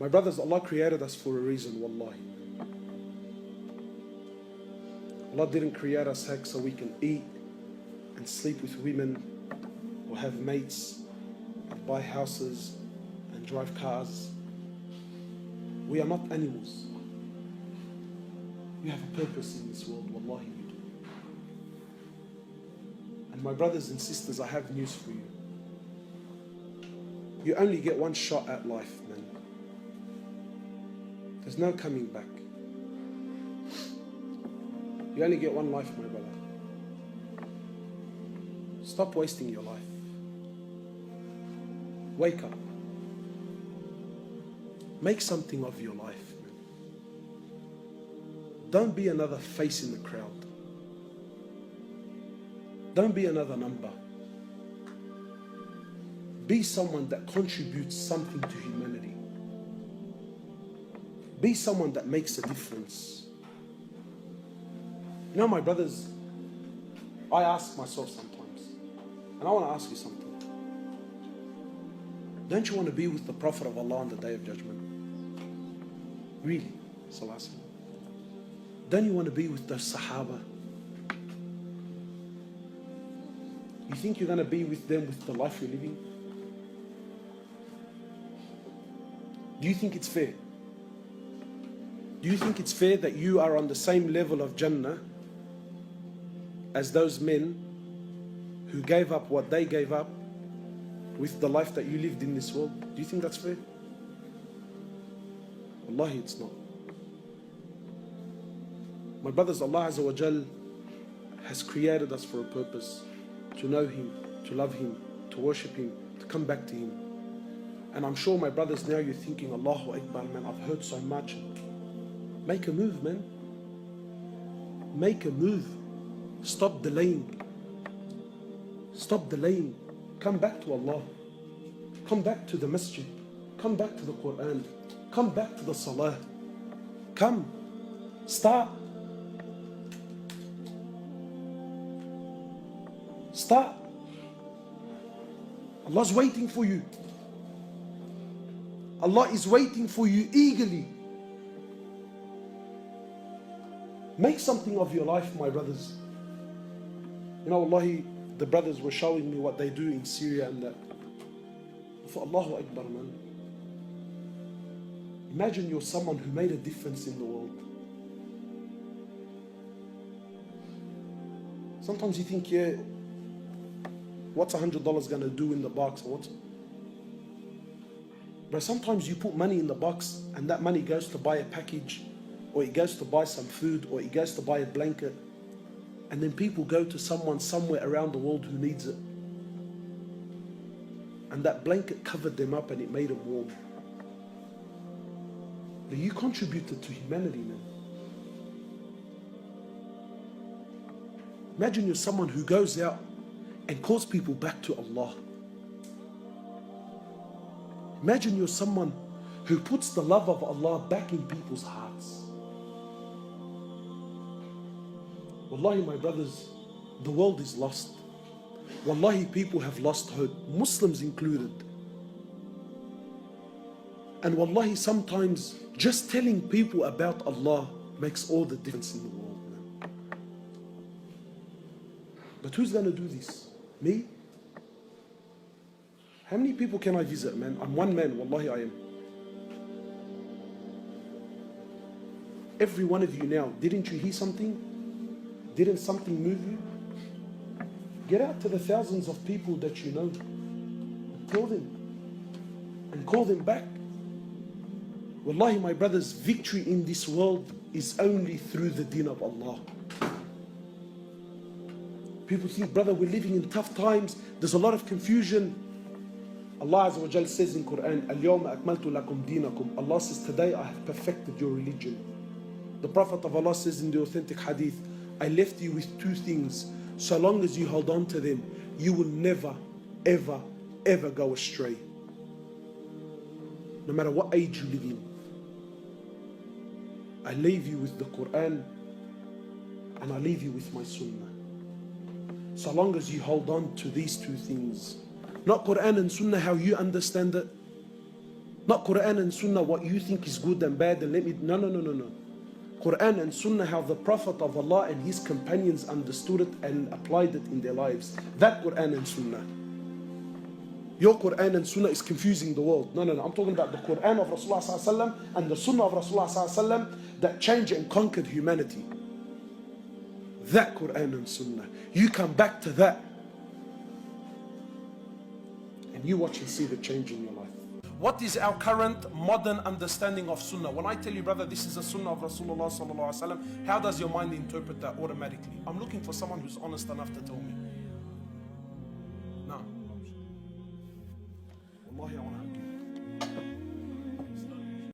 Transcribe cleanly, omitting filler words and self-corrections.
My brothers, Allah created us for a reason, wallahi. Allah didn't create us heck so we can eat and sleep with women or have mates and buy houses and drive cars. We are not animals. We have a purpose in this world, wallahi we do. And my brothers and sisters, I have news for you. You only get one shot at life, man. There's no coming back. You only get one life, my brother. Stop wasting your life. Wake up. Make something of your life, man. Don't be another face in the crowd. Don't be another number. Be someone that contributes something to humanity. Be someone that makes a difference. You know, my brothers, I ask myself sometimes, and I want to ask you something. Don't you want to be with the Prophet of Allah on the Day of Judgment? Really? Sallallahu. Don't you want to be with the Sahaba? You think you're going to be with them with the life you're living? Do you think it's fair? Do you think it's fair that you are on the same level of Jannah as those men who gave up what they gave up with the life that you lived in this world? Do you think that's fair? Wallahi, it's not. My brothers, Allah Azza wa Jal has created us for a purpose. To know Him, to love Him, to worship Him, to come back to Him. And I'm sure, my brothers, now you're thinking, Allahu Akbar, man, I've heard so much. Make a move, man. Make a move. Stop delaying. Stop delaying. Come back to Allah. Come back to the masjid. Come back to the Quran. Come back to the salah. Come. Start. Start. Allah's waiting for you. Allah is waiting for you eagerly. Make something of your life, my brothers. You know, wallahi, the brothers were showing me what they do in Syria and that. For Allahu Akbar, man. Imagine you're someone who made a difference in the world. Sometimes you think, yeah, what's $100 gonna do in the box? Or what? But sometimes you put money in the box and that money goes to buy a package, or it goes to buy some food, or it goes to buy a blanket. And then people go to someone somewhere around the world who needs it. And that blanket covered them up and it made them warm. But you contributed to humanity, man. Imagine you're someone who goes out and calls people back to Allah. Imagine you're someone who puts the love of Allah back in people's hearts. Wallahi, my brothers, the world is lost. Wallahi, people have lost hope, Muslims included. And wallahi, sometimes just telling people about Allah makes all the difference in the world, man. But who's going to do this? Me? How many people can I visit, man? I'm one man, wallahi I am. Every one of you now, didn't you hear something? Didn't something move you? Get out to the thousands of people that you know and call them. And call them back. Wallahi, my brothers, victory in this world is only through the deen of Allah. People think, brother, we're living in tough times. There's a lot of confusion. Allah Azza wa Jal says in Quran, Al-Yawma akmaltu lakum dinakum. Allah says, today I have perfected your religion. The Prophet of Allah says in the authentic hadith, I left you with two things. So long as you hold on to them, you will never, ever, ever go astray. No matter what age you live in. I leave you with the Quran and I leave you with my Sunnah. So long as you hold on to these two things. Not Quran and Sunnah how you understand it. Not Quran and Sunnah, what you think is good and bad, and let me, no, no, no, no, no. Quran and Sunnah, how the Prophet of Allah and his companions understood it and applied it in their lives. That Quran and Sunnah. Your Quran and Sunnah is confusing the world. No, no, no. I'm talking about the Quran of Rasulullah ﷺ and the Sunnah of Rasulullah ﷺ that changed and conquered humanity. That Quran and Sunnah. You come back to that and you watch and see the change in your life. What is our current modern understanding of Sunnah? When I tell you, brother, this is a Sunnah of Rasulullah ﷺ, how does your mind interpret that automatically? I'm looking for someone who's honest enough to tell me.